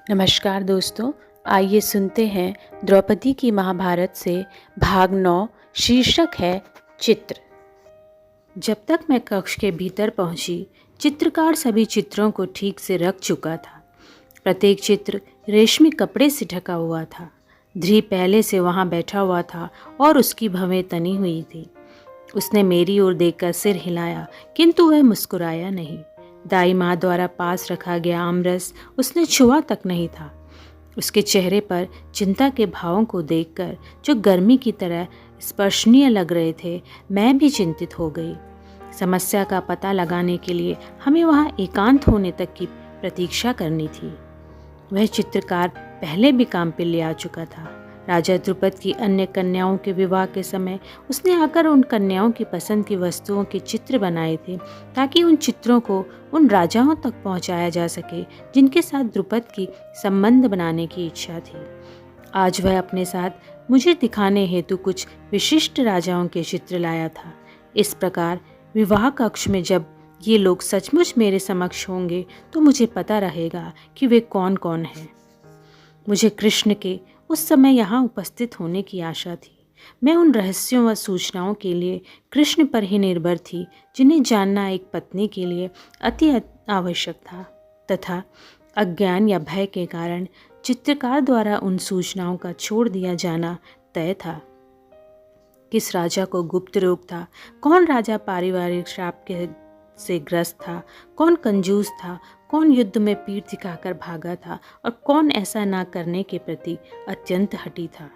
नमस्कार दोस्तों, आइए सुनते हैं द्रौपदी की महाभारत से भाग 9। शीर्षक है चित्र। जब तक मैं कक्ष के भीतर पहुंची, चित्रकार सभी चित्रों को ठीक से रख चुका था। प्रत्येक चित्र रेशमी कपड़े से ढका हुआ था। ध्री पहले से वहां बैठा हुआ था और उसकी भवें तनी हुई थी। उसने मेरी ओर देखकर सिर हिलाया, किंतु वह मुस्कुराया नहीं। दाई माँ द्वारा पास रखा गया आमरस उसने छुआ तक नहीं था। उसके चेहरे पर चिंता के भावों को देखकर, जो गर्मी की तरह स्पर्शनीय लग रहे थे, मैं भी चिंतित हो गई। समस्या का पता लगाने के लिए हमें वहाँ एकांत होने तक की प्रतीक्षा करनी थी। वह चित्रकार पहले भी काम पे ले आ चुका था। राजा द्रुपद की अन्य कन्याओं के विवाह के समय उसने आकर उन कन्याओं की पसंद की वस्तुओं के चित्र बनाए थे, ताकि उन चित्रों को उन राजाओं तक पहुंचाया जा सके जिनके साथ द्रुपद की संबंध बनाने की इच्छा थी। आज वह अपने साथ मुझे दिखाने हेतु कुछ विशिष्ट राजाओं के चित्र लाया था। इस प्रकार विवाह कक्ष में जब ये लोग सचमुच मेरे समक्ष होंगे तो मुझे पता रहेगा कि वे कौन कौन हैं। मुझे कृष्ण के उस समय यहाँ उपस्थित होने की आशा थी। मैं उन रहस्यों व सूचनाओं के लिए कृष्ण पर ही निर्भर थी जिन्हें जानना एक पत्नी के लिए अति आवश्यक था, तथा अज्ञान या भय के कारण चित्रकार द्वारा उन सूचनाओं का छोड़ दिया जाना तय था। किस राजा को गुप्त रोग था, कौन राजा पारिवारिक श्राप के से ग्रस्त था, कौन कंजूस था, कौन युद्ध में पीठ दिखाकर भागा था और कौन ऐसा ना करने के प्रति अत्यंत हठी था।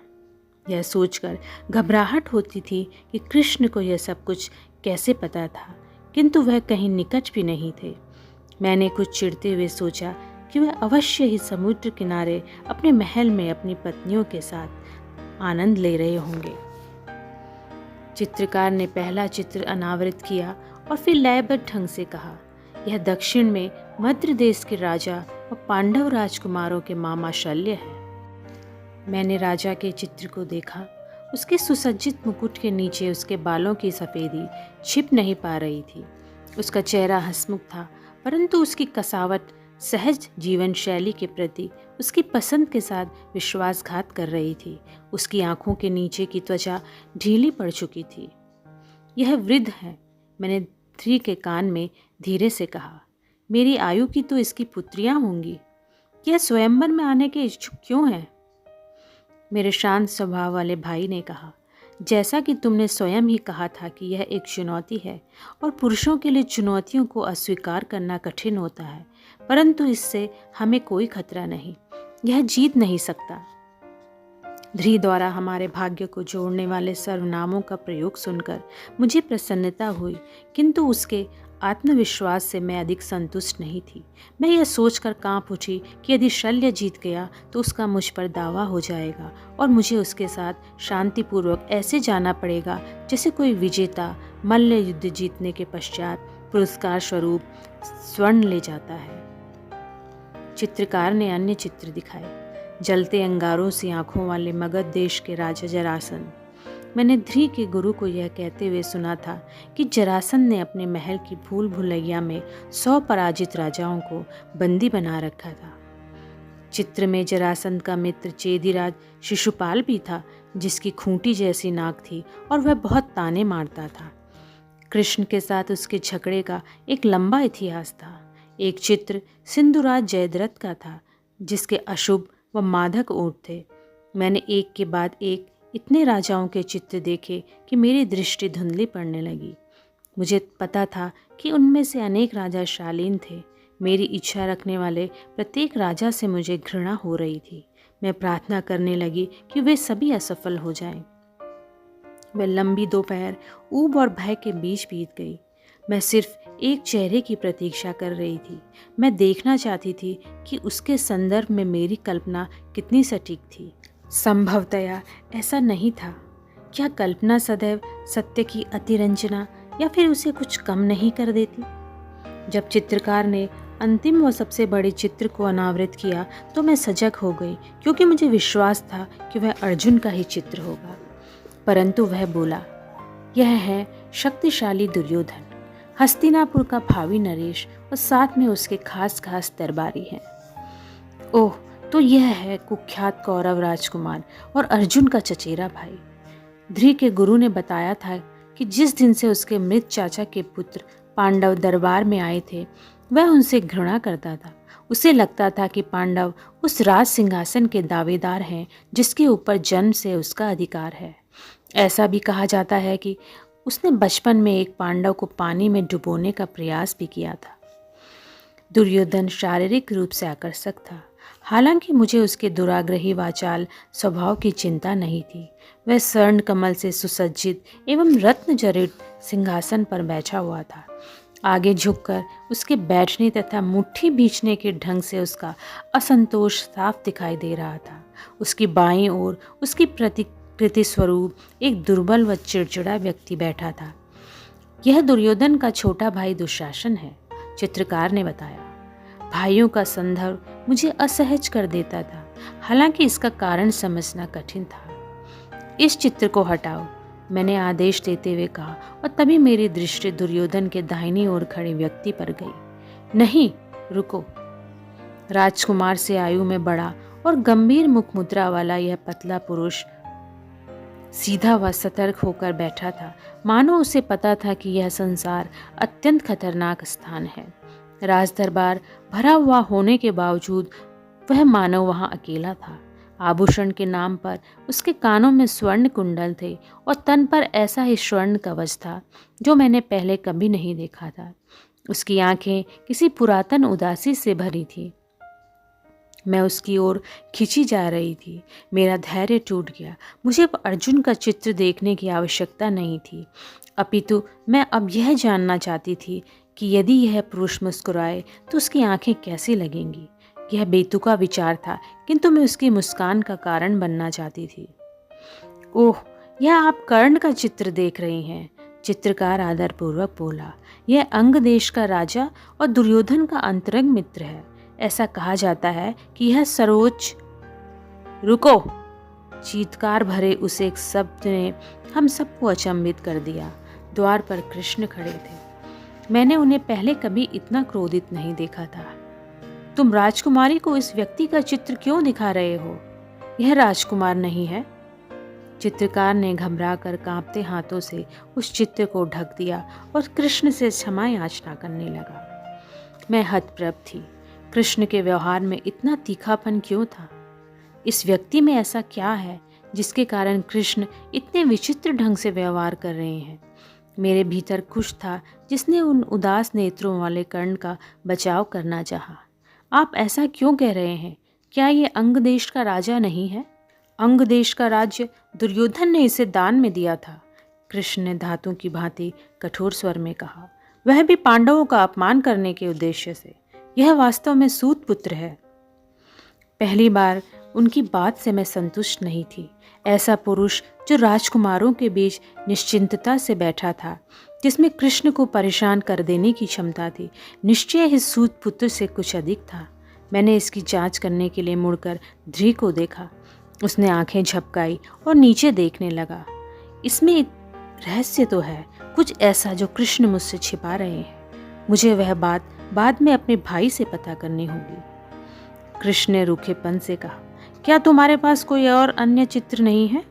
यह सोचकर घबराहट होती थी कि कृष्ण को यह सब कुछ कैसे पता था, किंतु वह कहीं निकट भी नहीं थे। मैंने कुछ चिढ़ते हुए सोचा कि वह अवश्य ही समुद्र किनारे अपने महल में अपनी पत्नियों के साथ आनंद ले रहे होंगे। चित्रकार ने पहला चित्र अनावृत किया और फिर लयबद्ध ढंग से कहा, यह दक्षिण में मद्र देश के राजा और पांडव राजकुमारों के मामा शल्य है। मैंने राजा के चित्र को देखा। उसके सुसज्जित मुकुट के नीचे उसके बालों की सफ़ेदी छिप नहीं पा रही थी। उसका चेहरा हंसमुख था, परंतु उसकी कसावट सहज जीवन शैली के प्रति उसकी पसंद के साथ विश्वासघात कर रही थी। उसकी आंखों के नीचे की त्वचा ढीली पड़ चुकी थी। यह वृद्ध है, मैंने ध्री के कान में धीरे से कहा। मेरी आयु की तो इसकी पुत्रियां होंगी। यह स्वयंवर में आने के इच्छुक क्यों है? मेरे शांत स्वभाव वाले भाई ने कहा, जैसा कि तुमने स्वयं ही कहा था कि यह एक चुनौती है और पुरुषों के लिए चुनौतियों को अस्वीकार करना कठिन होता है, परंतु इससे हमें कोई खतरा नहीं। यह जीत नहीं सकता। ध्री द्वारा हमारे भाग्य को जोड़ने वाले सर्वनामों का प्रयोग सुनकर मुझे प्रसन्नता हुई, किंतु उसके आत्मविश्वास से मैं अधिक संतुष्ट नहीं थी। मैं यह सोचकर कांप उठी कि यदि शल्य जीत गया तो उसका मुझ पर दावा हो जाएगा और मुझे उसके साथ शांतिपूर्वक ऐसे जाना पड़ेगा जैसे कोई विजेता मल्ल युद्ध जीतने के पश्चात पुरस्कार स्वरूप स्वर्ण ले जाता है। चित्रकार ने अन्य चित्र दिखाए। जलते अंगारों से आंखों वाले मगध देश के राजा जरासंध। मैंने ध्री के गुरु को यह कहते हुए सुना था कि जरासंध ने अपने महल की भूल भुलैया में 100 पराजित राजाओं को बंदी बना रखा था। चित्र में जरासंध का मित्र चेदिराज शिशुपाल भी था, जिसकी खूंटी जैसी नाक थी और वह बहुत ताने मारता था। कृष्ण के साथ उसके झगड़े का एक लंबा इतिहास था। एक चित्र सिंधुराज जयद्रथ का था, जिसके अशुभ व मादक ओठ थे। मैंने एक के बाद एक इतने राजाओं के चित्र देखे कि मेरी दृष्टि धुंधली पड़ने लगी। मुझे पता था कि उनमें से अनेक राजा शालीन थे। मेरी इच्छा रखने वाले प्रत्येक राजा से मुझे घृणा हो रही थी। मैं प्रार्थना करने लगी कि वे सभी असफल हो जाएं। वह लंबी दोपहर ऊब और भय के बीच बीत गई। मैं सिर्फ एक चेहरे की प्रतीक्षा कर रही थी। मैं देखना चाहती थी कि उसके संदर्भ में मेरी कल्पना कितनी सटीक थी। संभवतया ऐसा नहीं था। क्या कल्पना सदैव सत्य की अतिरंजना या फिर उसे कुछ कम नहीं कर देती? जब चित्रकार ने अंतिम व सबसे बड़े चित्र को अनावृत किया तो मैं सजग हो गई, क्योंकि मुझे विश्वास था कि वह अर्जुन का ही चित्र होगा। परंतु वह बोला, यह है शक्तिशाली दुर्योधन, हस्तिनापुर का भावी नरेश और साथ में उसके खास दरबारी हैं। ओह, तो यह है कुख्यात कौरव राजकुमार और अर्जुन का चचेरा भाई। ध्री के गुरु ने बताया था कि जिस दिन से उसके मृत चाचा के पुत्र पांडव दरबार में आए थे, वह उनसे घृणा करता था। उसे लगता था कि पांडव उस राज सिंहासन के दावेदार हैं जिसके ऊपर जन्म से उसका अधिकार है। ऐसा भी कहा जाता है कि उसने बचपन में एक पांडव को पानी में डुबोने का प्रयास भी किया था। दुर्योधन शारीरिक रूप से आकर्षक था, हालांकि मुझे उसके दुराग्रही वाचाल स्वभाव की चिंता नहीं थी। वह स्वर्ण कमल से सुसज्जित एवं रत्न जड़ित सिंहासन पर बैठा हुआ था। आगे झुककर उसके बैठने तथा मुट्ठी बीचने के ढंग से उसका असंतोष साफ दिखाई दे रहा था। उसकी बाईं ओर उसकी प्रतिकृति स्वरूप एक दुर्बल व चिड़चिड़ा व्यक्ति बैठा था। यह दुर्योधन का छोटा भाई दुशासन है, चित्रकार ने बताया। भाइयों का संदर्भ मुझे असहज कर देता था, हालांकि इसका कारण समझना कठिन था। इस चित्र को हटाओ, मैंने आदेश देते हुए कहा, और तभी मेरी दृष्टि दुर्योधन के दाहिनी ओर खड़े व्यक्ति पर गई। नहीं, रुको। राजकुमार से आयु में बड़ा और गंभीर मुख मुद्रा वाला यह पतला पुरुष सीधा व सतर्क होकर बैठा था, मानो उसे पता था कि यह संसार अत्यंत खतरनाक स्थान है। राजदरबार भरा हुआ होने के बावजूद वह मानव वहां अकेला था। आभूषण के नाम पर उसके कानों में स्वर्ण कुंडल थे और तन पर ऐसा ही स्वर्ण कवच था जो मैंने पहले कभी नहीं देखा था। उसकी आंखें किसी पुरातन उदासी से भरी थी। मैं उसकी ओर खिंची जा रही थी। मेरा धैर्य टूट गया। मुझे अर्जुन का चित्र देखने की आवश्यकता नहीं थी, अपितु मैं अब यह जानना चाहती थी कि यदि यह पुरुष मुस्कुराए तो उसकी आंखें कैसी लगेंगी। यह बेतुका विचार था, किंतु मैं उसकी मुस्कान का कारण बनना चाहती थी। ओह, यह आप कर्ण का चित्र देख रही हैं, चित्रकार आदरपूर्वक बोला। यह अंग देश का राजा और दुर्योधन का अंतरंग मित्र है। ऐसा कहा जाता है कि यह सर्वोच्च। रुको! चीत्कार भरे उस एक शब्द ने हम सबको अचंभित कर दिया। द्वार पर कृष्ण खड़े थे। मैंने उन्हें पहले कभी इतना क्रोधित नहीं देखा था। तुम राजकुमारी को इस व्यक्ति का चित्र क्यों दिखा रहे हो? यह राजकुमार नहीं है। चित्रकार ने घबराकर कांपते हाथों से उस चित्र को ढक दिया और कृष्ण से क्षमा याचना करने लगा। मैं हतप्रभ थी। कृष्ण के व्यवहार में इतना तीखापन क्यों था? इस व्यक्ति में ऐसा क्या है जिसके कारण कृष्ण इतने विचित्र ढंग से व्यवहार कर रहे हैं? मेरे भीतर कुछ था जिसने उन उदास नेत्रों वाले कर्ण का बचाव करना चाहा। आप ऐसा क्यों कह रहे हैं? क्या ये अंग देश का राजा नहीं है? अंग देश का राज्य दुर्योधन ने इसे दान में दिया था, कृष्ण ने धातु की भांति कठोर स्वर में कहा। वह भी पांडवों का अपमान करने के उद्देश्य से। यह वास्तव में सूत पुत्र है। पहली बार उनकी बात से मैं संतुष्ट नहीं थी। ऐसा पुरुष जो राजकुमारों के बीच निश्चिंतता से बैठा था, जिसमें कृष्ण को परेशान कर देने की क्षमता थी, निश्चय ही सूत पुत्र से कुछ अधिक था। मैंने इसकी जांच करने के लिए मुड़कर ध्री को देखा। उसने आंखें झपकाई और नीचे देखने लगा। इसमें रहस्य तो है, कुछ ऐसा जो कृष्ण मुझसे छिपा रहे हैं। मुझे वह बात बाद में अपने भाई से पता करनी होगी। कृष्ण ने रूखेपन से कहा, क्या तुम्हारे पास कोई और अन्य चित्र नहीं है?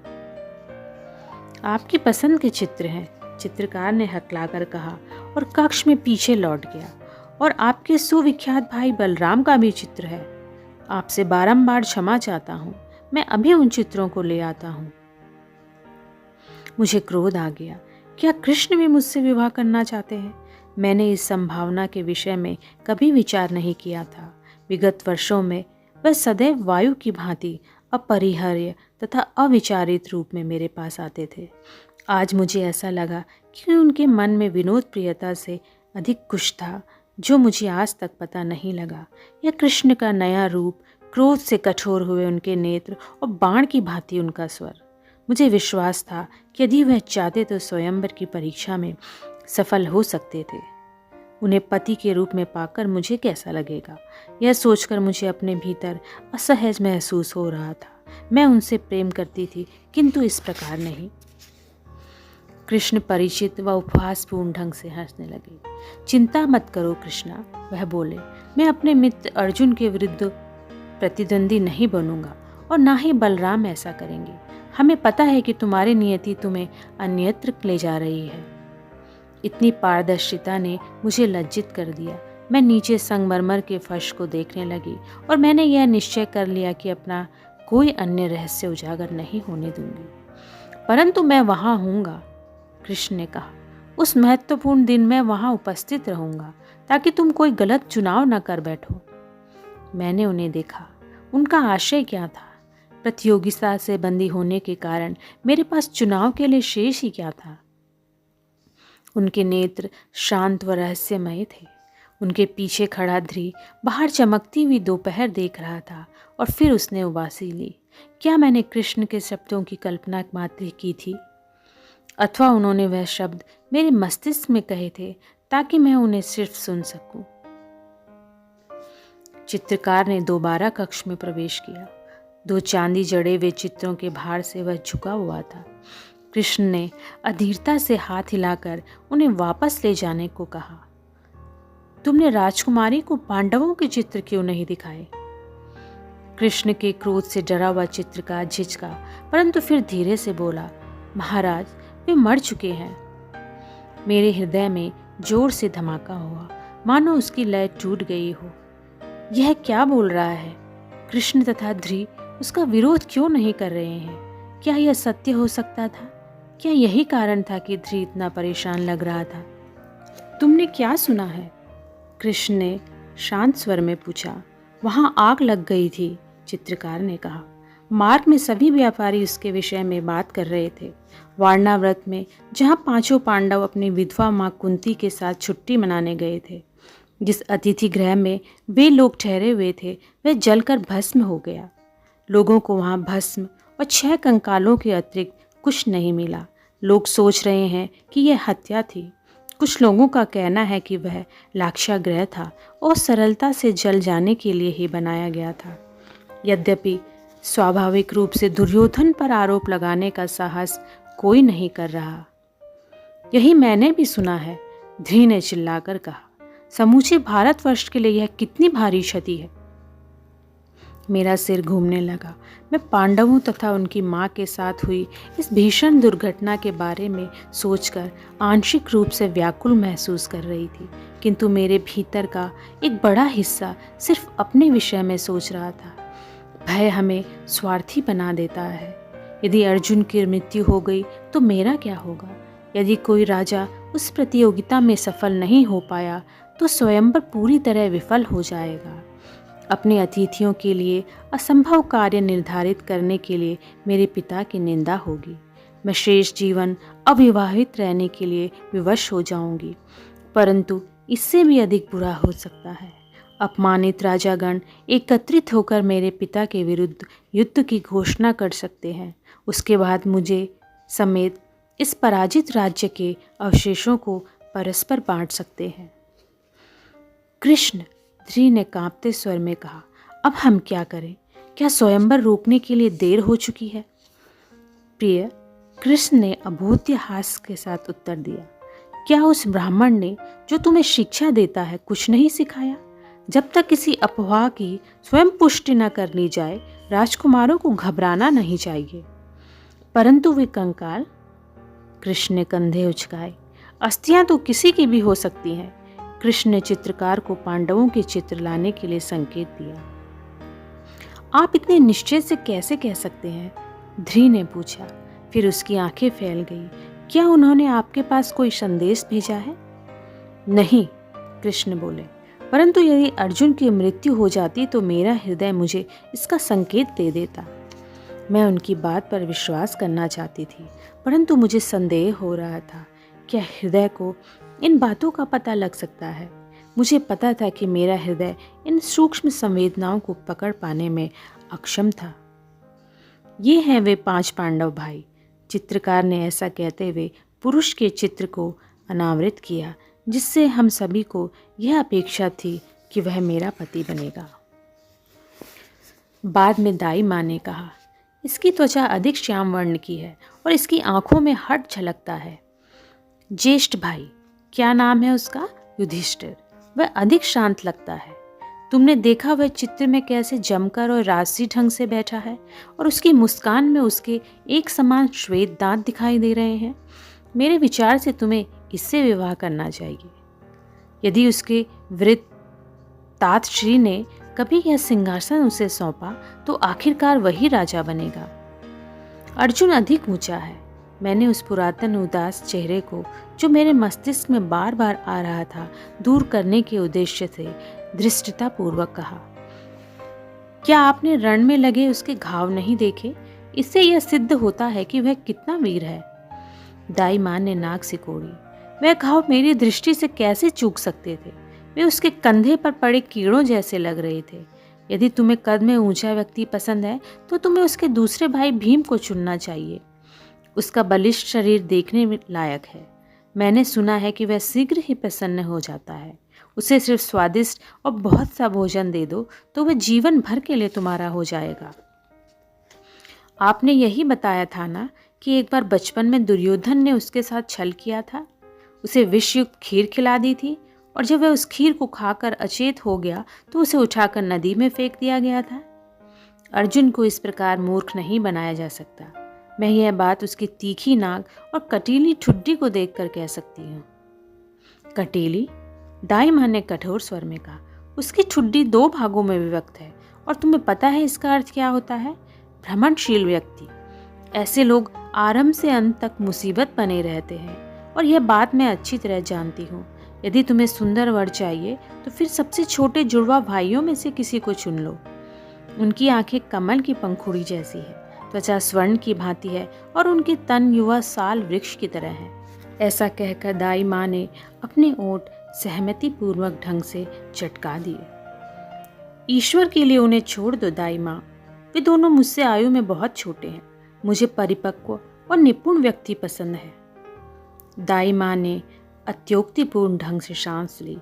आपकी पसंद के चित्र हैं, चित्रकार ने हकलाकर कहा और कक्ष में पीछे लौट गया। और आपके सुविख्यात भाई बलराम का भी चित्र है। आपसे बारंबार क्षमा चाहता हूँ, मैं अभी उन चित्रों को ले आता हूँ। मुझे क्रोध आ गया। क्या कृष्ण भी मुझसे विवाह करना चाहते हैं? मैंने इस संभावना के विषय में कभी विचार नहीं किया था। विगत वर्षों में वह सदैव वायु की भांति अपरिहार्य तथा अविचारित रूप में मेरे पास आते थे। आज मुझे ऐसा लगा कि उनके मन में विनोद प्रियता से अधिक कुछ था जो मुझे आज तक पता नहीं लगा। यह कृष्ण का नया रूप, क्रोध से कठोर हुए उनके नेत्र और बाण की भांति उनका स्वर। मुझे विश्वास था कि यदि वह चाहते तो स्वयंवर की परीक्षा में सफल हो सकते थे। उन्हें पति के रूप में पाकर मुझे कैसा लगेगा, यह सोचकर मुझे अपने भीतर असहज महसूस हो रहा था। मैं उनसे प्रेम करती थी, किंतु इस प्रकार नहीं। कृष्ण परिचित व उपहासपूर्ण ढंग से हंसने लगे। चिंता मत करो कृष्णा, वह बोले। मैं अपने मित्र अर्जुन के विरुद्ध प्रतिद्वंदी नहीं बनूंगा और ना ही बलराम ऐसा करेंगे। हमें पता है कि तुम्हारी नियति तुम्हें अन्यत्र ले जा रही है। इतनी पारदर्शिता ने मुझे लज्जित कर दिया। मैं नीचे संगमरमर के फर्श को देखने लगी और मैंने यह निश्चय कर लिया कि अपना कोई अन्य रहस्य उजागर नहीं होने दूंगी। परंतु मैं वहां हूंगा, कृष्ण ने कहा। उस महत्वपूर्ण दिन मैं वहां उपस्थित रहूंगा ताकि तुम कोई गलत चुनाव न कर बैठो। मैंने उन्हें देखा। उनका आशय क्या था? प्रतियोगिता से बंदी होने के कारण मेरे पास चुनाव के लिए शेष ही क्या था? उनके नेत्र शांत व रहस्यमय थे। उनके पीछे खड़ा ध्री बाहर चमकती हुई दोपहर देख रहा था और फिर उसने उबासी ली। क्या मैंने कृष्ण के शब्दों की कल्पना मात्र की थी, अथवा उन्होंने वह शब्द मेरे मस्तिष्क में कहे थे ताकि मैं उन्हें सिर्फ सुन सकूं? चित्रकार ने दोबारा कक्ष में प्रवेश किया। 2 चांदी जड़े हुए चित्रों के भार से वह झुका हुआ था। कृष्ण ने अधीरता से हाथ हिलाकर उन्हें वापस ले जाने को कहा। तुमने राजकुमारी को पांडवों के चित्र क्यों नहीं दिखाए? कृष्ण के क्रोध से डरा हुआ चित्रकार झिझका, परंतु फिर धीरे से बोला, महाराज, वे मर चुके हैं। मेरे हृदय में जोर से धमाका हुआ, मानो उसकी लय टूट गई हो। यह क्या बोल रहा है? कृष्ण तथा ध्री उसका विरोध क्यों नहीं कर रहे हैं? क्या यह सत्य हो सकता था? क्या यही कारण था कि ध्री इतना परेशान लग रहा था? तुमने क्या सुना है? कृष्ण ने शांत स्वर में पूछा। वहां आग लग गई थी, चित्रकार ने कहा। मार्ग में सभी व्यापारी उसके विषय में बात कर रहे थे। वारणाव्रत में जहां 5 पांडव अपनी विधवा मां कुंती के साथ छुट्टी मनाने गए थे, जिस अतिथि गृह में वे लोग ठहरे हुए थे वह जलकर भस्म हो गया। लोगों को वहां भस्म और 6 कंकालों के अतिरिक्त कुछ नहीं मिला। लोग सोच रहे हैं कि यह हत्या थी। कुछ लोगों का कहना है कि वह लाक्षागृह था और सरलता से जल जाने के लिए ही बनाया गया था। यद्यपि स्वाभाविक रूप से दुर्योधन पर आरोप लगाने का साहस कोई नहीं कर रहा। यही मैंने भी सुना है, ध्री ने चिल्लाकर कहा। समूचे भारतवर्ष के लिए यह कितनी भारी क्षति है। मेरा सिर घूमने लगा। मैं पांडवों तथा उनकी मां के साथ हुई इस भीषण दुर्घटना के बारे में सोचकर आंशिक रूप से व्याकुल महसूस कर रही थी, किंतु मेरे भीतर का एक बड़ा हिस्सा सिर्फ अपने विषय में सोच रहा था। भय हमें स्वार्थी बना देता है। यदि अर्जुन की मृत्यु हो गई तो मेरा क्या होगा? यदि कोई राजा उस प्रतियोगिता में सफल नहीं हो पाया तो स्वयंवर पूरी तरह विफल हो जाएगा। अपने अतिथियों के लिए असंभव कार्य निर्धारित करने के लिए मेरे पिता की निंदा होगी। मैं शेष जीवन अविवाहित रहने के लिए विवश हो जाऊंगी। परंतु इससे भी अधिक बुरा हो सकता है। अपमानित राजागण एकत्रित होकर मेरे पिता के विरुद्ध युद्ध की घोषणा कर सकते हैं। उसके बाद मुझे समेत इस पराजित राज्य के अवशेषों को परस्पर बांट सकते हैं। कृष्ण, ध्री ने कांपते स्वर में कहा, अब हम क्या करें? क्या स्वयंवर रोकने के लिए देर हो चुकी है? प्रिय, कृष्ण ने अबोध्य हास्य के साथ उत्तर दिया, क्या उस ब्राह्मण ने जो तुम्हें शिक्षा देता है कुछ नहीं सिखाया? जब तक किसी अफवाह की स्वयं पुष्टि न कर ली जाए, राजकुमारों को घबराना नहीं चाहिए। परंतु वे कंकाल, कृष्ण ने कंधे उचकाए, अस्थियां तो किसी की भी हो सकती हैं। कृष्ण ने चित्रकार को पांडवों के चित्र लाने के लिए संकेत दिया। आप इतने निश्चय से कैसे कह सकते हैं? ध्री ने पूछा। फिर उसकी आंखें फैल गई। क्या उन्होंने आपके पास कोई संदेश भेजा है? नहीं, कृष्ण बोले, परंतु यदि अर्जुन की मृत्यु हो जाती तो मेरा हृदय मुझे इसका संकेत दे देता। मैं उनकी बात पर विश्वास करना चाहती थी, परंतु मुझे संदेह हो रहा था, क्या हृदय को इन बातों का पता लग सकता है? मुझे पता था कि मेरा हृदय इन सूक्ष्म संवेदनाओं को पकड़ पाने में अक्षम था। ये हैं वे 5 पांडव भाई। चित्रकार ने ऐसा कहते हुए पुरुष के चित्र को अनावृत किया, जिससे हम सभी को यह अपेक्षा थी कि वह मेरा पति बनेगा। बाद में दाई माँ ने कहा, इसकी त्वचा अधिक श्याम वर्ण की है और इसकी आंखों में हट झलकता है। ज्येष्ठ भाई, क्या नाम है उसका? युधिष्ठिर। वह अधिक शांत लगता है। तुमने देखा वह चित्र में कैसे जमकर और राजसी ढंग से बैठा है, और उसकी मुस्कान में उसके एक समान श्वेत दांत दिखाई दे रहे हैं। मेरे विचार से तुम्हें इससे विवाह करना चाहिए। यदि उसके वृद्ध तात श्री ने कभी यह सिंहासन उसे सौंपा तो आखिरकार वही राजा बनेगा। अर्जुन अधिक ऊंचा है। मैंने उस पुरातन उदास चेहरे को, जो मेरे मस्तिष्क में बार बार आ रहा था, दूर करने के उद्देश्य से धृष्टता पूर्वक कहा, क्या आपने रण में लगे उसके घाव नहीं देखे? इससे यह सिद्ध होता है कि वह कितना वीर है। दाई मां ने नाक सिकोड़ी। वह घाव मेरी दृष्टि से कैसे चूक सकते थे? वे उसके कंधे पर पड़े कीड़ों जैसे लग रहे थे। यदि तुम्हें कद में ऊंचा व्यक्ति पसंद है तो तुम्हें उसके दूसरे भाई भीम को चुनना चाहिए। उसका बलिष्ठ शरीर देखने में लायक है। मैंने सुना है कि वह शीघ्र ही प्रसन्न हो जाता है। उसे सिर्फ स्वादिष्ट और बहुत सा भोजन दे दो तो वह जीवन भर के लिए तुम्हारा हो जाएगा। आपने यही बताया था ना कि एक बार बचपन में दुर्योधन ने उसके साथ छल किया था, उसे विषयुक्त खीर खिला दी थी, और जब वह उस खीर को खाकर अचेत हो गया तो उसे उठाकर नदी में फेंक दिया गया था। अर्जुन को इस प्रकार मूर्ख नहीं बनाया जा सकता। मैं यह बात उसकी तीखी नाक और कटीली ठुड्डी को देखकर कह सकती हूँ। कटीली? दाई मां ने कठोर स्वर में कहा। उसकी ठुड्डी 2 भागों में विभक्त है, और तुम्हें पता है इसका अर्थ क्या होता है? भ्रमणशील व्यक्ति। ऐसे लोग आरंभ से अंत तक मुसीबत बने रहते हैं, और यह बात मैं अच्छी तरह जानती हूँ। यदि तुम्हें सुंदर वर चाहिए तो फिर सबसे छोटे जुड़वा भाइयों में से किसी को चुन लो। उनकी आंखें कमल की पंखुड़ी जैसी है, त्वचा स्वर्ण की भांति है, और उनके तन युवा साल वृक्ष की तरह है। ऐसा कहकर दाई मां ने अपने ओंठ सहमति पूर्वक ढंग से चटका दिए। ईश्वर के लिए उन्हें छोड़ दो दाई मां। वे दोनों मुझसे आयु में बहुत छोटे हैं। मुझे परिपक्व और निपुण व्यक्ति पसंद है। दाई मां ने अत्योक्तिपूर्ण ढंग से सांस ली।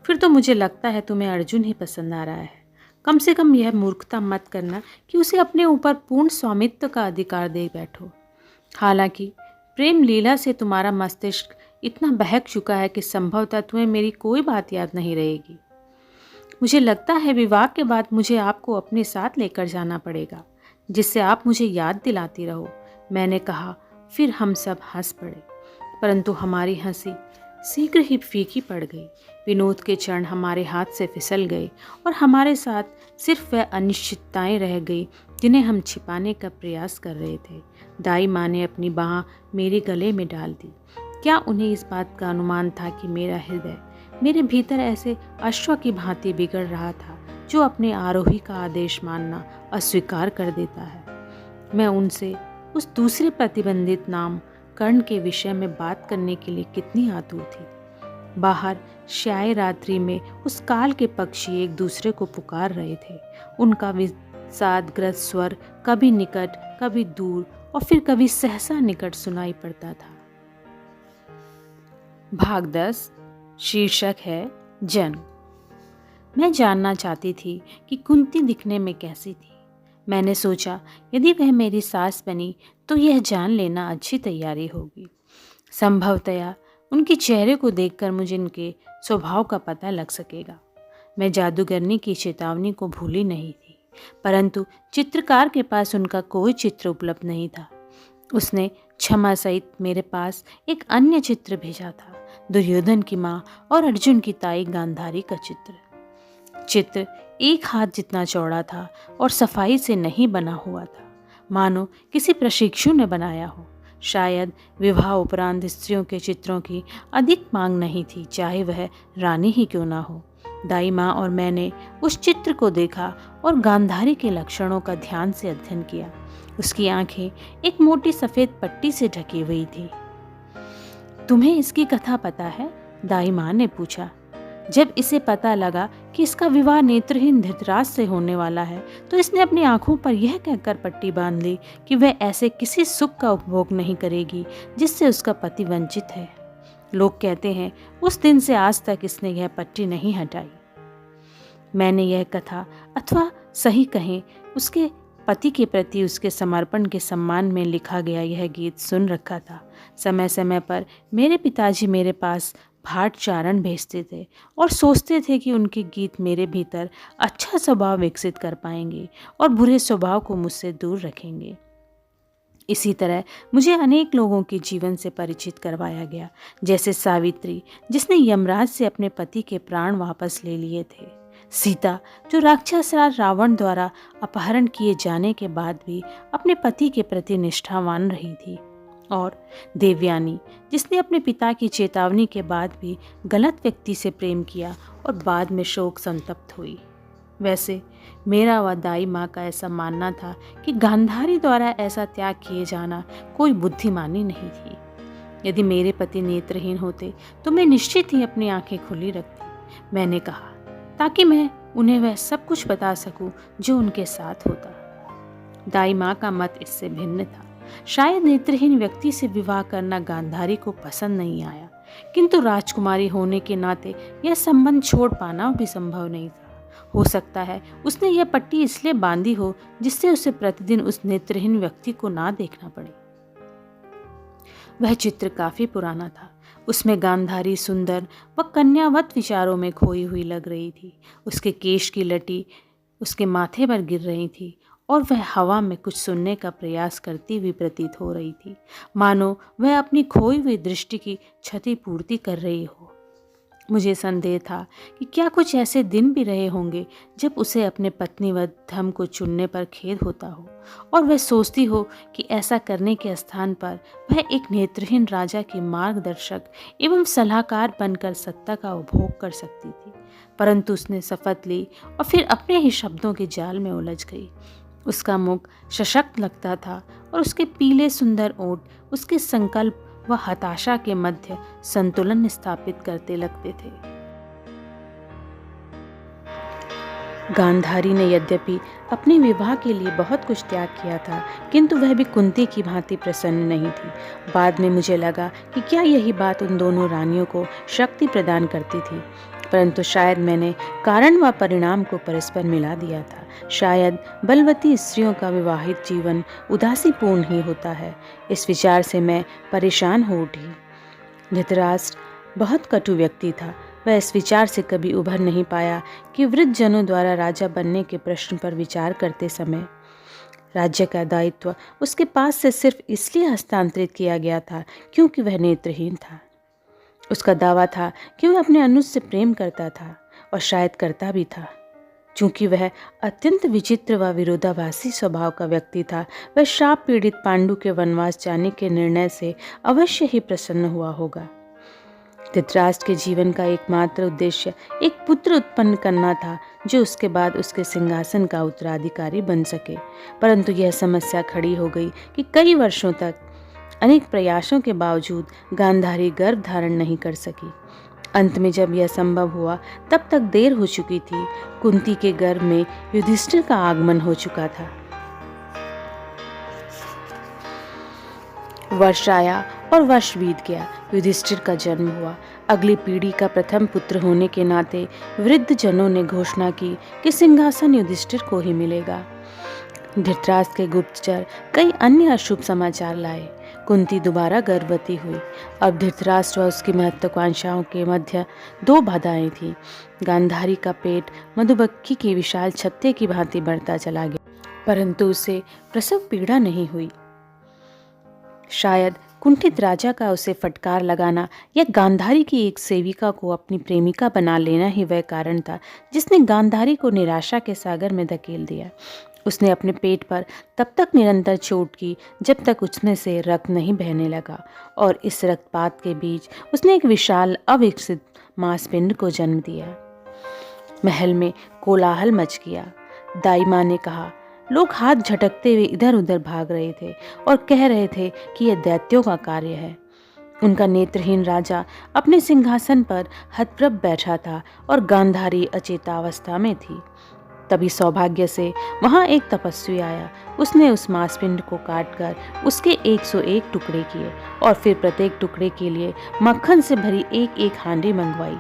फिर तो मुझे लगता है तुम्हें अर्जुन ही पसंद आ रहा है। कम से कम यह मूर्खता मत करना कि उसे अपने ऊपर पूर्ण स्वामित्व का अधिकार दे बैठो। हालांकि प्रेम लीला से तुम्हारा मस्तिष्क इतना बहक चुका है कि संभवतः तुम्हें मेरी कोई बात याद नहीं रहेगी। मुझे लगता है विवाह के बाद मुझे आपको अपने साथ लेकर जाना पड़ेगा, जिससे आप मुझे याद दिलाती रहो। मैंने कहा। फिर हम सब हंस पड़े, परंतु हमारी हंसी शीघ्र ही फीकी पड़ गई। विनोद के क्षण हमारे हाथ से फिसल गए, और हमारे साथ सिर्फ वह अनिश्चितताएं रह गई जिन्हें हम छिपाने का प्रयास कर रहे थे। दाई मां ने अपनी बाह मेरे गले में डाल दी। क्या उन्हें इस बात का अनुमान था कि मेरा हृदय मेरे भीतर ऐसे अश्व की भांति बिगड़ रहा था, जो अपने आरोही का आदेश मानना अस्वीकार कर देता है? मैं उनसे उस दूसरे प्रतिबंधित नाम कर्ण के विषय में बात करने के लिए कितनी आतुर थी। बाहर श्याय रात्रि में उस काल के पक्षी एक दूसरे को पुकार रहे थे। उनका विषादग्रस्त स्वर कभी निकट, कभी दूर, और फिर कभी सहसा निकट सुनाई पड़ता था। भाग 10, शीर्षक है जन्म। मैं जानना चाहती थी कि कुंती दिखने में कैसी थी। मैंने सोचा यदि वह मेरी सास बनी तो यह जान लेना अच्छी तैयारी होगी। संभवतया उनके चेहरे को देखकर मुझे उनके स्वभाव का पता लग सकेगा। मैं जादूगरनी की चेतावनी को भूली नहीं थी, परंतु चित्रकार के पास उनका कोई चित्र उपलब्ध नहीं था। उसने क्षमा सहित मेरे पास एक अन्य चित्र भेजा था, दुर्योधन की माँ और अर्जुन की ताई गांधारी का चित्र। चित्र 1 हाथ जितना चौड़ा था और सफाई से नहीं बना हुआ था, मानो किसी प्रशिक्षु ने बनाया हो। शायद विवाह उपरांत स्त्रियों के चित्रों की अधिक मांग नहीं थी, चाहे वह रानी ही क्यों ना हो। दाई माँ और मैंने उस चित्र को देखा और गांधारी के लक्षणों का ध्यान से अध्ययन किया। उसकी आंखें एक मोटी सफेद पट्टी से ढकी हुई थी। तुम्हें इसकी कथा पता है? दाई माँ ने पूछा। जब इसे पता लगा कि इसका विवाह नेत्रहीन धृतराज से होने वाला है तो इसने अपनी आंखों पर यह कहकर पट्टी बांध ली कि वह ऐसे किसी सुख का उपभोग नहीं करेगी जिससे उसका पति वंचित है। लोग कहते हैं उस दिन से आज तक इसने यह पट्टी नहीं हटाई। मैंने यह कथा, अथवा सही कहें उसके पति के प्रति उसके समर्पण के सम्मान में लिखा गया यह गीत सुन रखा था। समय समय पर मेरे पिताजी मेरे पास भाट चारण भेजते थे और सोचते थे कि उनके गीत मेरे भीतर अच्छा स्वभाव विकसित कर पाएंगे और बुरे स्वभाव को मुझसे दूर रखेंगे। इसी तरह मुझे अनेक लोगों के जीवन से परिचित करवाया गया, जैसे सावित्री, जिसने यमराज से अपने पति के प्राण वापस ले लिए थे, सीता, जो राक्षस राज रावण द्वारा अपहरण किए जाने के बाद भी अपने पति के प्रति निष्ठावान रही थी, और देवयानी, जिसने अपने पिता की चेतावनी के बाद भी गलत व्यक्ति से प्रेम किया और बाद में शोक संतप्त हुई। वैसे मेरा व दाई माँ का ऐसा मानना था कि गांधारी द्वारा ऐसा त्याग किए जाना कोई बुद्धिमानी नहीं थी। यदि मेरे पति नेत्रहीन होते तो मैं निश्चित ही अपनी आंखें खुली रखती, मैंने कहा, ताकि मैं उन्हें वह सब कुछ बता सकूं जो उनके साथ होता। दाई माँ का मत इससे भिन्न था। शायद नेत्रहीन व्यक्ति से विवाह करना गांधारी को पसंद नहीं आया, किंतु राजकुमारी होने के नाते यह संबंध छोड़ पाना भी संभव नहीं था। हो सकता है उसने यह पट्टी इसलिए बांधी हो जिससे उसे प्रतिदिन उस नेत्रहीन व्यक्ति को ना देखना पड़े। वह चित्र काफी पुराना था। उसमें गांधारी सुंदर व कन्यावत विचारों में खोई हुई लग रही थी। उसके केश की लटी उसके माथे पर गिर रही थी और वह हवा में कुछ सुनने का प्रयास करती हुई प्रतीत हो रही थी, मानो वह अपनी खोई हुई दृष्टि की क्षतिपूर्ति कर रही हो। मुझे संदेह था कि क्या कुछ ऐसे दिन भी रहे होंगे जब उसे अपने पत्नीवत धर्म को चुनने पर खेद होता हो और वह सोचती हो कि ऐसा करने के स्थान पर वह एक नेत्रहीन राजा की मार्गदर्शक एवं सलाहकार बनकर सत्ता का उपभोग कर सकती थी। परंतु उसने शपथ ली और फिर अपने ही शब्दों के जाल में उलझ गई। उसका मुख सशक्त लगता था और उसके पीले सुंदर ओठ उसके संकल्प व हताशा के मध्य संतुलन स्थापित करते लगते थे। गांधारी ने यद्यपि अपने विवाह के लिए बहुत कुछ त्याग किया था, किंतु वह भी कुंती की भांति प्रसन्न नहीं थी। बाद में मुझे लगा कि क्या यही बात उन दोनों रानियों को शक्ति प्रदान करती थी, परंतु शायद मैंने कारण व परिणाम को परस्पर मिला दिया था। शायद बलवती स्त्रियों का विवाहित जीवन उदासीपूर्ण ही होता है। इस विचार से मैं परेशान हो उठी। धृतराष्ट्र बहुत कटु व्यक्ति था। वह इस विचार से कभी उभर नहीं पाया कि वृद्ध जनों द्वारा राजा बनने के प्रश्न पर विचार करते समय राज्य का दायित्व उसके पास से सिर्फ इसलिए हस्तांतरित किया गया था क्योंकि वह नेत्रहीन था। उसका दावा था कि वह अपने अनुज से प्रेम करता था, और शायद करता भी था। चूंकि वह अत्यंत विचित्र व विरोधाभासी स्वभाव का व्यक्ति था, वह शाप पीड़ित पांडु के वनवास जाने के निर्णय से अवश्य ही प्रसन्न हुआ होगा। धृतराष्ट्र के जीवन का एकमात्र उद्देश्य एक पुत्र उत्पन्न करना था जो उसके बाद उसके सिंहासन का उत्तराधिकारी बन सके। परंतु यह समस्या खड़ी हो गई कि कई वर्षों तक अनेक प्रयासों के बावजूद गांधारी गर्भ धारण नहीं कर सकी। अंत में जब यह संभव हुआ तब तक देर हो चुकी थी। कुंती के गर्भ में युधिष्ठिर का आगमन हो चुका था। वर्ष आया और वर्ष बीत गया। युधिष्ठिर का जन्म हुआ। अगली पीढ़ी का प्रथम पुत्र होने के नाते वृद्ध जनों ने घोषणा की कि सिंहासन युधिष्ठिर को ही मिलेगा। धृतराष्ट्र के गुप्तचर कई अन्य अशुभ समाचार लाए। कुंती दोबारा गर्भवती हुई। अब धृतराष्ट्र व उसकी महत्वाकांक्षाओं के मध्य दो बाधाएं थीं। गांधारी का पेट मधुमक्खी की विशाल छत्ते की भांति बढ़ता चला गया, परंतु उसे प्रसव पीड़ा नहीं हुई। शायद कुंठित राजा का उसे फटकार लगाना या गांधारी की एक सेविका को अपनी प्रेमिका बना लेना ही वह कारण था जिसने गांधारी को निराशा के सागर में धकेल दिया। उसने अपने पेट पर तब तक निरंतर चोट की जब तक उसमें से रक्त नहीं बहने लगा, और इस रक्तपात के बीच उसने एक विशाल अविकसित मांसपिंड को जन्म दिया। महल में कोलाहल मच गया। दाई माँ ने कहा, लोग हाथ झटकते हुए इधर उधर भाग रहे थे और कह रहे थे कि यह दैत्यों का कार्य है। उनका नेत्रहीन राजा अपने सिंहासन पर हतप्रभ बैठा था और गांधारी अचेतावस्था में थी। तभी सौभाग्य से वहां एक तपस्वी आया। उसने उस मांसपिंड को काटकर उसके 101 टुकड़े किए और फिर प्रत्येक टुकड़े के लिए मक्खन से भरी एक एक हांडी मंगवाई।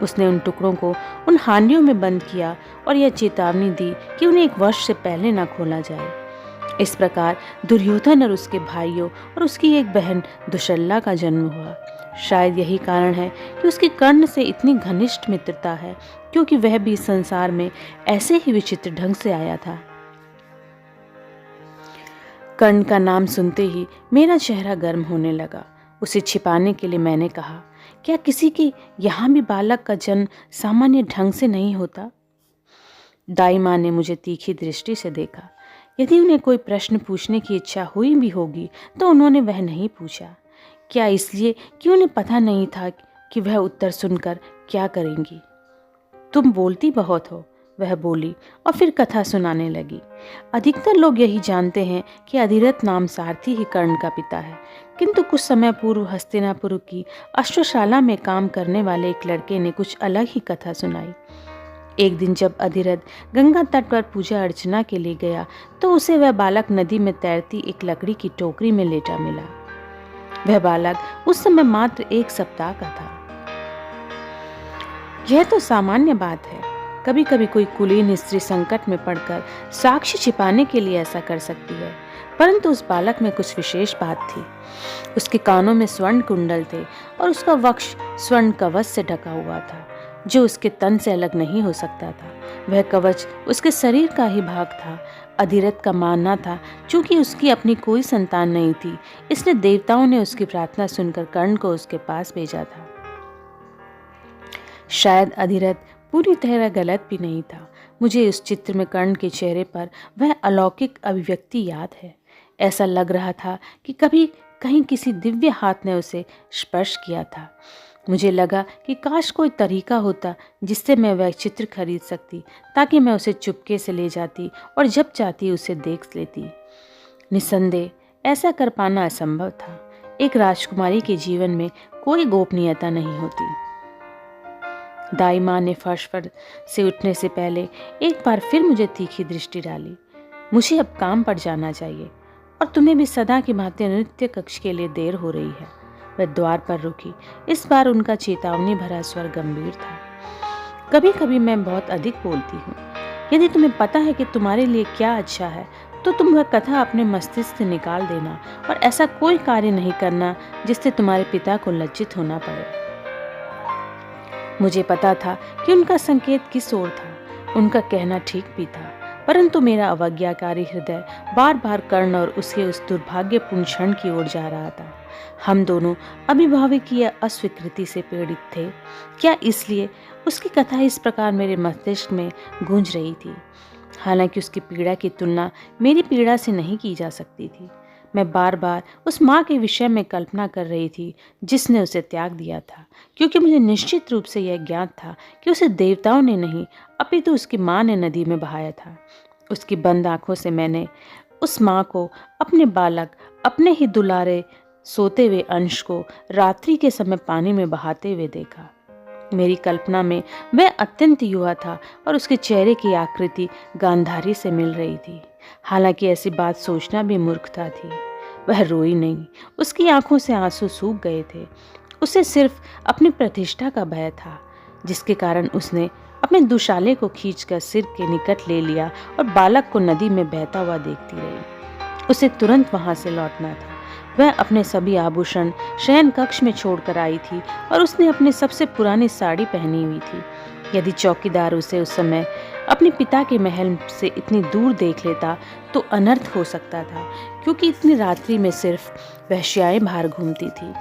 उसने उन टुकड़ों को उन हांडियों में बंद किया और यह चेतावनी दी कि उन्हें 1 वर्ष से पहले न खोला जाए। इस प्रकार दुर्योधन और उसके भाइयों और उसकी एक बहन दुशल्ला का जन्म हुआ। शायद यही कारण है कि उसकी कर्ण से इतनी घनिष्ठ मित्रता है, क्योंकि वह भी संसार में ऐसे ही विचित्र ढंग से आया था। कर्ण का नाम सुनते ही मेरा चेहरा गर्म होने लगा। उसे छिपाने के लिए मैंने कहा, क्या किसी के यहाँ भी बालक का जन्म सामान्य ढंग से नहीं होता? दाई माँ ने मुझे तीखी दृष्टि से देखा। यदि उन्हें कोई प्रश्न पूछने की इच्छा हुई भी होगी तो उन्होंने वह नहीं पूछा। क्या इसलिए कि उन्हें पता नहीं था कि वह उत्तर सुनकर क्या करेंगी? तुम बोलती बहुत हो, वह बोली और फिर कथा सुनाने लगी। अधिकतर लोग यही जानते हैं कि अधिरथ नाम सारथी ही कर्ण का पिता है, किंतु कुछ समय पूर्व हस्तिनापुर की अश्वशाला में काम करने वाले एक लड़के ने कुछ अलग ही कथा सुनाई। एक दिन जब अधिरथ गंगा तट पर पूजा अर्चना के लिए गया तो उसे वह बालक नदी में तैरती एक लकड़ी की टोकरी में लेटा मिला। वह बालक उस समय मात्र 1 सप्ताह का था। यह तो सामान्य बात है, कभी कभी कोई कुलीन स्त्री संकट में पड़कर साक्ष्य छिपाने के लिए ऐसा कर सकती है, परंतु उस बालक में कुछ विशेष बात थी। उसके कानों में स्वर्ण कुंडल थे और उसका वक्ष स्वर्ण कवच से ढका हुआ था, जो उसके तन से अलग नहीं हो सकता था। वह कवच उसके शरीर का ही भाग था। अधिरथ का मानना था, चूंकि उसकी अपनी कोई संतान नहीं थी, इसलिए देवताओं ने उसकी प्रार्थना सुनकर कर्ण को उसके पास भेजा था। शायद अधिरथ पूरी तरह गलत भी नहीं था। मुझे उस चित्र में कर्ण के चेहरे पर वह अलौकिक अभिव्यक्ति याद है। ऐसा लग रहा था कि कभी कहीं किसी दिव्य हाथ ने उसे स्पर्श किया था। मुझे लगा कि काश कोई तरीका होता जिससे मैं वह चित्र खरीद सकती, ताकि मैं उसे चुपके से ले जाती और जब चाहती उसे देख लेती। निस्संदेह ऐसा कर पाना असंभव था। एक राजकुमारी के जीवन में कोई गोपनीयता नहीं होती। दाई माँ ने फर्श पर से उठने से पहले एक बार फिर मुझे तीखी दृष्टि डाली। मुझे अब काम पर जाना चाहिए और तुम्हें भी सदा की भांति नृत्य कक्ष के लिए देर हो रही है। वह द्वार पर रुकी। इस बार उनका चेतावनी भरा स्वर गंभीर था। कभी कभी मैं बहुत अधिक बोलती हूँ। यदि तुम्हें पता है कि तुम्हारे लिए क्या अच्छा है तो तुम वह कथा अपने मस्तिष्क से निकाल देना और ऐसा कोई कार्य नहीं करना जिससे तुम्हारे पिता को लज्जित होना पड़े। मुझे पता था कि उनका संकेत किस ओर था। उनका कहना ठीक भी था, परंतु मेरा अवज्ञाकारी हृदय बार बार कर्ण और उसके उस दुर्भाग्यपूर्ण क्षण की ओर जा रहा था। हम दोनों अभिभावकीय अस्वीकृति से पीड़ित थे। क्या इसलिए उसकी कथा इस प्रकार मेरे मस्तिष्क में गूंज रही थी? हालांकि उसकी पीड़ा की तुलना मेरी पीड़ा से नहीं की जा सकती थी। मैं बार बार उस माँ के विषय में कल्पना कर रही थी जिसने उसे त्याग दिया था, क्योंकि मुझे निश्चित रूप से यह ज्ञात था कि उसे देवताओं ने नहीं अपितु उसकी माँ ने नदी में बहाया था। उसकी बंद आंखों से मैंने उस माँ को, अपने बालक, अपने ही दुलारे सोते हुए अंश को रात्रि के समय पानी में बहाते हुए देखा। मेरी कल्पना में वह अत्यंत युवा था और उसके चेहरे की आकृति गांधारी से मिल रही थी। हालांकि ऐसी बात सोचना भी मूर्खता थी। वह रोई नहीं, उसकी आंखों से आंसू सूख गए थे। उसे सिर्फ अपनी प्रतिष्ठा का भय था, जिसके कारण उसने अपने दुशाले को खींचकर सिर के निकट ले लिया और बालक को नदी में बहता हुआ देखती रही। उसे तुरंत वहां से लौटना था। वह अपने सभी आभूषण शयन कक्ष में छोड़कर आई थी और उसने अपनी सबसे पुरानी साड़ी पहनी हुई थी। यदि चौकीदार उसे उस समय अपने पिता के महल से इतनी दूर देख लेता तो अनर्थ हो सकता था, क्योंकि इतनी रात्रि में सिर्फ वेश्याएं बाहर घूमती थी।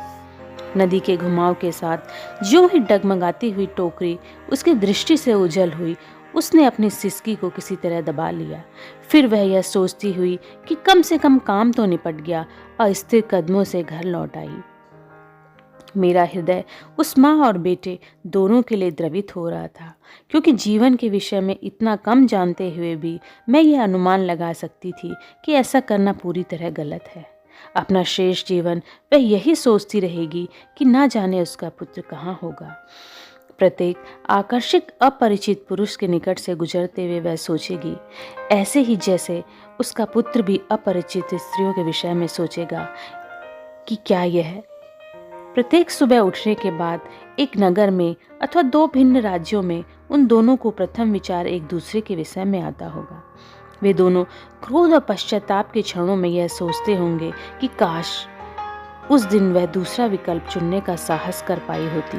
नदी के घुमाव के साथ जो ही डगमगाती हुई टोकरी उसकी दृष्टि से ओझल हुई, उसने अपनी सिसकी को किसी तरह दबा लिया। फिर वह यह सोचती हुई कि कम से कम काम तो निपट गया, अस्थिर कदमों से घर लौट आई। मेरा हृदय उस माँ और बेटे दोनों के लिए द्रवित हो रहा था, क्योंकि जीवन के विषय में इतना कम जानते हुए भी मैं यह अनुमान लगा सकती थी कि ऐसा करना पूरी तरह गलत है। अपना शेष जीवन वह यही सोचती रहेगी कि ना जाने उसका पुत्र कहाँ होगा। प्रत्येक आकर्षक अपरिचित पुरुष के निकट से गुजरते हुए वह सोचेगी, ऐसे ही जैसे उसका पुत्र भी अपरिचित स्त्रियों के विषय में सोचेगा कि क्या यह है। प्रत्येक सुबह उठने के बाद एक नगर में अथवा 2 भिन्न राज्यों में उन दोनों को प्रथम विचार एक दूसरे के विषय में आता होगा। वे दोनों क्रोध और पश्चाताप के क्षणों में यह सोचते होंगे कि काश उस दिन वह दूसरा विकल्प चुनने का साहस कर पाई होती।